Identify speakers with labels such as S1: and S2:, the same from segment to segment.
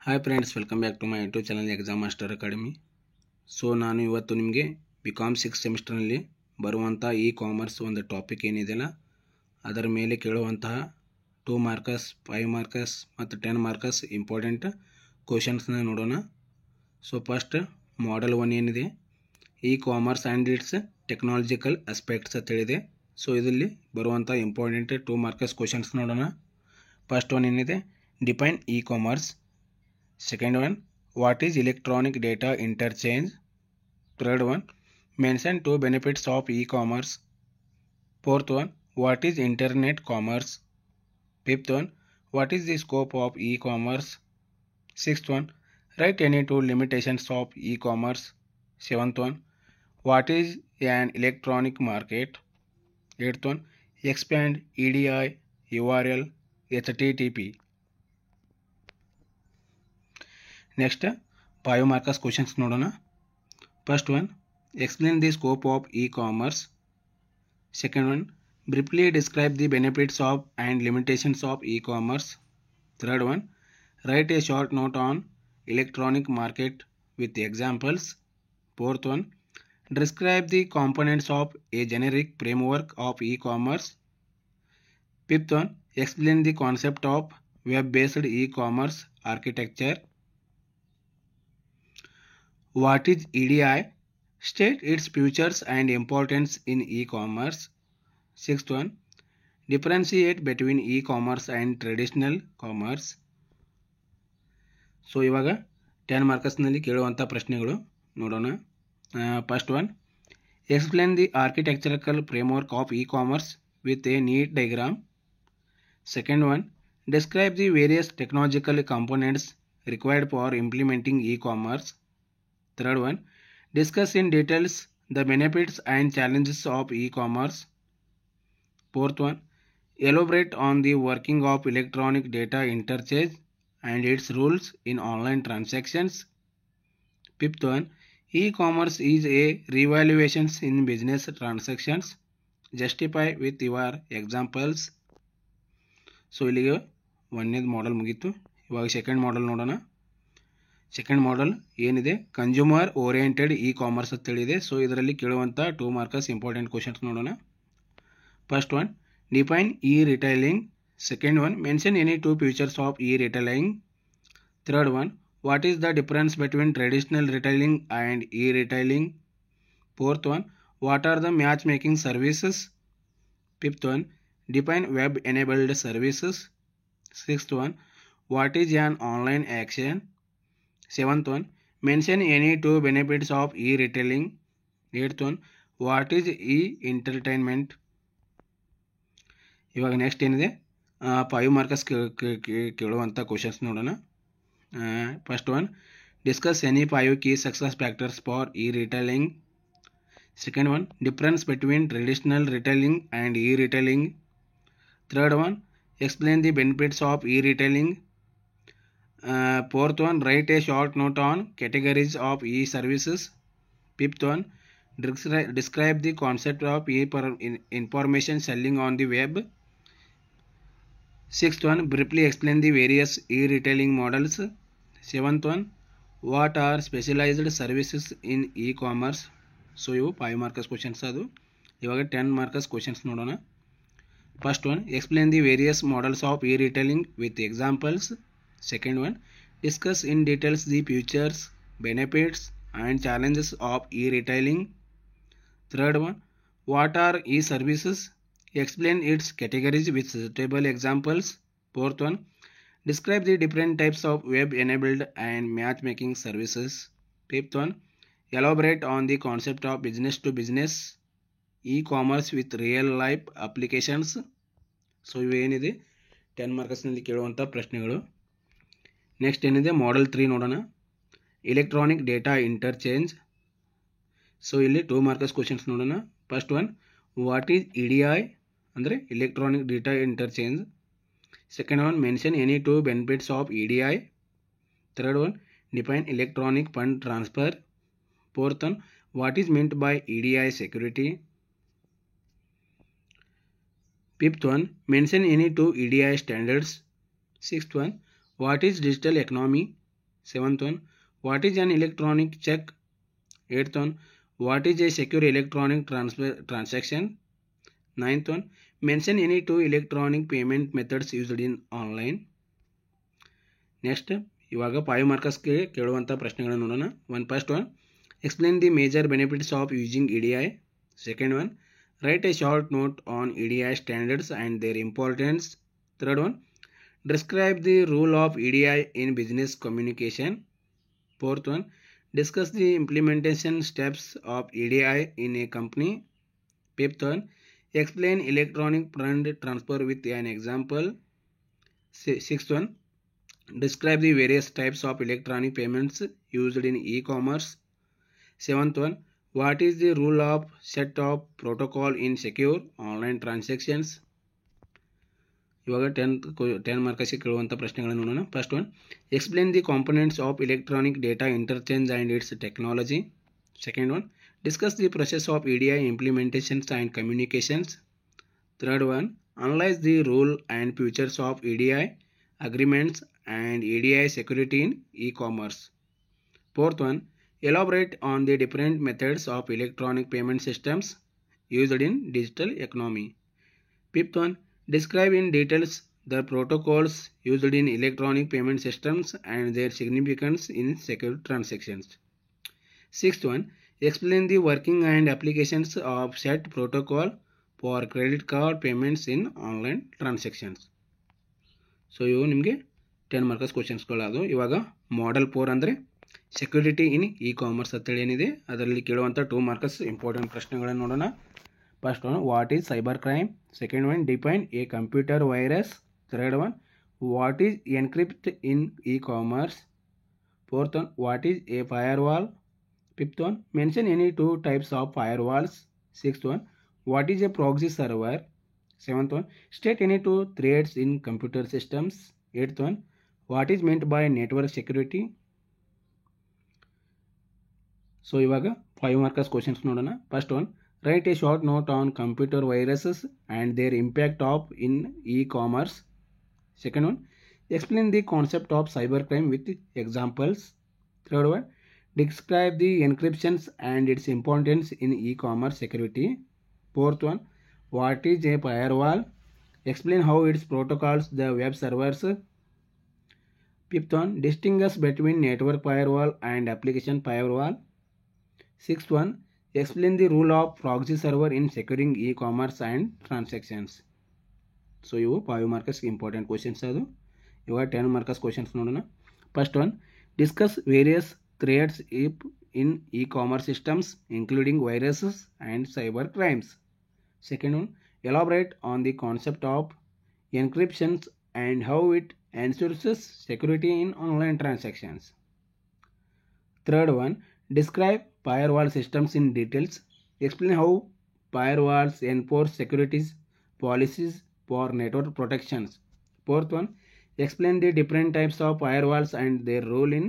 S1: Hi friends, welcome back to my YouTube channel exam master academy. So ನಾನು ಇವತ್ತು ನಿಮಗೆ BCom 6 ಸೆಮಿಸ್ಟರ್ನಲ್ಲಿ ಬರುವಂಥ commerce ಒಂದು ಟಾಪಿಕ್ ಏನಿದೆಯಲ್ಲ ಅದರ ಮೇಲೆ ಕೇಳುವಂತಹ 2 ಮಾರ್ಕಸ್ 5 ಮಾರ್ಕಸ್ ಮತ್ತು 10 ಮಾರ್ಕಸ್ ಇಂಪಾರ್ಟೆಂಟ್ ಕ್ವಶನ್ಸ್ನ ನೋಡೋಣ. ಸೊ ಫಸ್ಟ್ ಮಾಡೆಲ್ 1 ಏನಿದೆ, ಕಾಮರ್ಸ್ ಆ್ಯಂಡ್ ಇಟ್ಸ್ ಟೆಕ್ನಾಲಜಿಕಲ್ ಅಸ್ಪೆಕ್ಟ್ಸ್ ಅಂತ ಹೇಳಿದೆ. ಸೊ ಇದರಲ್ಲಿ ಬರುವಂಥ ಇಂಪಾರ್ಟೆಂಟ್ 2 ಮಾರ್ಕಸ್ ಕ್ವಶನ್ಸ್ ನೋಡೋಣ. ಫಸ್ಟ್ ಒನ್ ಏನಿದೆ, define commerce. Second one, what is electronic data interchange? Third one, mention 2 benefits of e-commerce. Fourth one, what is internet commerce? Fifth one, what is the scope of e-commerce? Sixth one, write any 2 limitations of e-commerce. Seventh one, what is an electronic market? Eighth one, expand EDI, URL, HTTP. Next 5 markers questions ನೋಡೋಣ. First one, explain the scope of e-commerce. Second one, briefly describe the benefits of and limitations of e-commerce. Third one, write a short note on electronic market with examples. Fourth one, describe the components of a generic framework of e-commerce. Fifth one, explain the concept of web-based e-commerce architecture. What is EDI? State its features and importance in e-commerce. Sixth one, differentiate between e-commerce and traditional commerce. So ಇವಾಗ 10 ಮಾರ್ಕಸ್ನಲ್ಲಿ ಕೇಳುವಂಥ ಪ್ರಶ್ನೆಗಳು ನೋಡೋಣ. First one, explain the architectural framework of e-commerce with a neat diagram. Second one, describe the various technological components required for implementing e-commerce. Third one, discuss in details the benefits and challenges of e-commerce. Fourth one, elaborate on the working of electronic data interchange and its rules in online transactions. Fifth one, e-commerce is a revaluation in business transactions. Justify with your examples. So ಇಲ್ಲಿಗೆ ಒಂದನೇದು model ಮುಗೀತು. ಇವಾಗ second model ನೋಡೋಣ. Second model ಏನಿದೆ, consumer oriented e-commerce ಅಂತ ಹೇಳಿದೆ. So ಇದರಲ್ಲಿ ಕೇಳುವಂಥ 2 ಮಾರ್ಕಸ್ ಇಂಪಾರ್ಟೆಂಟ್ ಕ್ವಶನ್ಸ್ ನೋಡೋಣ. First one, define retailing. Second one, mention any 2 features of retailing. Third one, what is the difference between traditional retailing and retailing. Fourth one, what are the match making services. Fifth one, define web enabled services. Sixth one, what is on online action. Seventh one, mention any 2 benefits of e-retailing. Eighth one, what is e-entertainment. ಇವಾಗ next ಏನಿದೆ, 5 Marcus ಕೇಳುವಂಥ questions ನೋಡೋಣ. First one, discuss any 5 key success factors for e-retailing. Second one, difference between traditional retailing and e-retailing. Third one, explain the benefits of e-retailing. Fourth one, write a short note on categories of e-services. Fifth one, describe the concept of information selling on the web. Sixth one, briefly explain the various e-retailing models. Seventh one, what are specialized services in e-commerce. So ಇವು 5 Marcus questions. ಅದು ಇವಾಗ 10 marks questions ನೋಡೋಣ. First one, explain the various models of e-retailing with examples. Second one, discuss in details the features, benefits and challenges of e-retailing. Third one, what are e-services? Explain its categories with suitable examples. Fourth one, describe the different types of web-enabled and matchmaking services. Fifth one, elaborate on the concept of business-to-business e-commerce with real-life applications. So ಇವೇನಿದೆ 10 ಮಾರ್ಕಸ್ನಲ್ಲಿ ಕೇಳುವಂಥ ಪ್ರಶ್ನೆಗಳು. Next ಏನಿದೆ, model 3 ನೋಡೋಣ. Electronic data interchange. So ಇಲ್ಲಿ 2 Marcus questions ನೋಡೋಣ. First one, what is EDI ಅಂದರೆ electronic data interchange. Second one, mention any 2 benefits of EDI. Third one, define electronic fund transfer. Fourth one, what is meant by EDI security. Fifth one, mention any 2 EDI standards. Sixth one, what is digital economy? Seventh one, what is an electronic check? Eighth one, what is a secure electronic transaction? Ninth one, mention any two electronic payment methods used in online. Next ಇವಾಗ 5 ಮಾರ್ಕಸ್ಗೆ ಕೇಳುವಂಥ ಪ್ರಶ್ನೆಗಳನ್ನು ನೋಡೋಣ. First one, explain the major benefits of using EDI. Second one, write a short note on EDI standards and their importance. Third one, describe the role of EDI in business communication. Fourth one, discuss the implementation steps of EDI in a company. Fifth one, explain electronic fund transfer with an example. Sixth one, describe the various types of electronic payments used in e-commerce. Seventh one, what is the rule of set of protocol in secure online transactions. ಇವಾಗ 10 ಮಾರ್ಕ್ಸ್ಗೆ ಕೇಳುವಂಥ ಪ್ರಶ್ನೆಗಳನ್ನು ನೋಡೋಣ. First one, explain the components of electronic data interchange and its technology. Second one, discuss the process of EDI implementations and communications. Third one, analyse the role and futures of EDI agreements and EDI security in e-commerce. Fourth one, elaborate on the different methods of electronic payment systems used in digital economy. Fifth one, describe in details the protocols used in electronic payment systems and their significance in secure transactions. Sixth one, explain the working and applications of set protocol for credit card payments in online transactions. So ಇವು ನಿಮಗೆ 10 marks ಕ್ವಶನ್ಸ್ಗಳಾದವು. ಇವಾಗ ಮಾಡಲ್ 4 ಅಂದರೆ security in e-commerce ಅಂತೇಳಿ ಏನಿದೆ ಅದರಲ್ಲಿ ಕೇಳುವಂಥ 2 marks important ಪ್ರಶ್ನೆಗಳನ್ನು ನೋಡೋಣ. First one, what is cybercrime? Second one, define a computer virus. Third one, what is encrypt in e-commerce? Fourth one, what is a firewall? Fifth one, mention any two types of firewalls. Sixth one, what is a proxy server? Seventh one, state any two threats in computer systems. Eighth one, what is meant by network security? So ಇವಾಗ 5 marks questions ನೋಡೋಣ. First one, write a short note on computer viruses and their impact in e-commerce. Second one, explain the concept of cybercrime with examples. Third one, describe the encryptions and its importance in e-commerce security. Fourth one, what is a firewall? Explain how its protocols the web servers. Fifth one, distinguish between network firewall and application firewall. Sixth one, explain the rule of proxy server in securing e-commerce and transactions. So ಇವು 5 marks important questions ಅದು. ಇವಾಗ 10 marks questions ನೋಡೋಣ. First one, discuss various threats in e-commerce systems including viruses and cyber crimes. Second one, elaborate on the concept of encryptions and how it ensures security in online transactions. Third one, describe firewall systems in details. Explain how firewalls enforce security policies for network protections. Fourth one, explain the different types of firewalls and their role in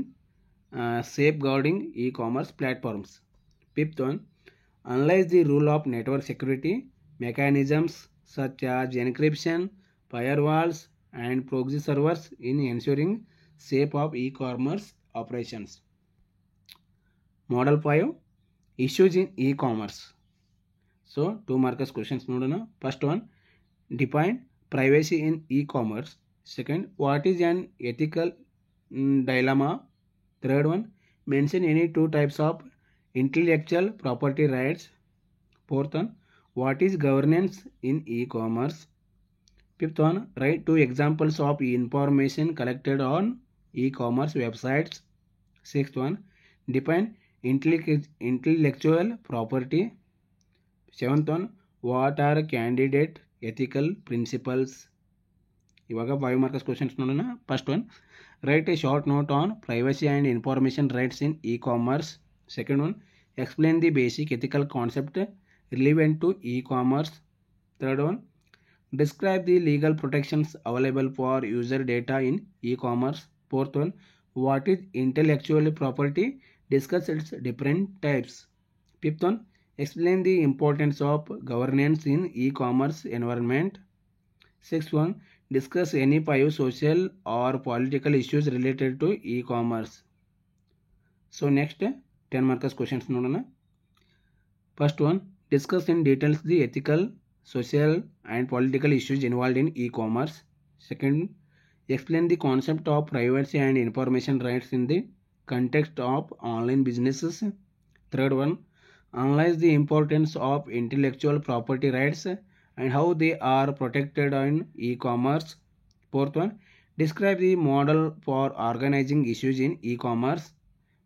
S1: safeguarding e-commerce platforms. Fifth one, analyze the role of network security mechanisms such as encryption, firewalls, and proxy servers in ensuring safe of e-commerce operations. Model 5, issues in e-commerce. So 2 marks questions ನೋಡೋಣ. First one, define privacy in e-commerce. Second, what is an ethical dilemma? Third one, mention any two types of intellectual property rights. Fourth one, what is governance in e-commerce? Fifth one, write 2 examples of information collected on e-commerce websites. Sixth one, define intellectual property. Seventh one, what are candidate ethical principles? ಇವಾಗ 5 marks questions ನೋಡೋಣ. First one, write a short note on privacy and information rights in e-commerce. Second one, explain the basic ethical concept relevant to e-commerce. Third one, describe the legal protections available for user data in e-commerce. Fourth one, what is intellectual property? Discuss its different types. Fifth one, explain the importance of governance in e-commerce environment. Sixth one, discuss any 5 social or political issues related to e-commerce. So next 10 marks questions ನೋಡೋಣ. First one, discuss in details the ethical, social and political issues involved in e-commerce. Second, explain the concept of privacy and information rights in the context of online businesses. Third one, analyze the importance of intellectual property rights and how they are protected in e-commerce. Fourth one, describe the model for organizing issues in e-commerce.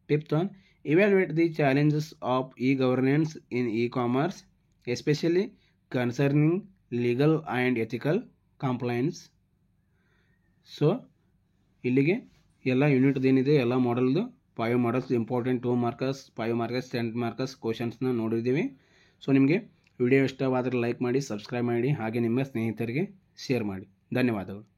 S1: Fifth one, evaluate the challenges of e-governance in e-commerce, especially concerning legal and ethical compliance. So ಇಲ್ಲಿಗೆ ಎಲ್ಲ ಯೂನಿಟ್ದು ಏನಿದೆ ಎಲ್ಲ ಮಾಡಲ್ದು 5 models important 2 marks 5 marks 10 marks ಕ್ವಶನ್ಸ್ನ ನೋಡಿದ್ದೀವಿ. So ನಿಮಗೆ video ಇಷ್ಟವಾದರೆ ಲೈಕ್ ಮಾಡಿ, ಸಬ್ಸ್ಕ್ರೈಬ್ ಮಾಡಿ, ಹಾಗೆ ನಿಮ್ಮ ಸ್ನೇಹಿತರಿಗೆ ಶೇರ್ ಮಾಡಿ. ಧನ್ಯವಾದಗಳು.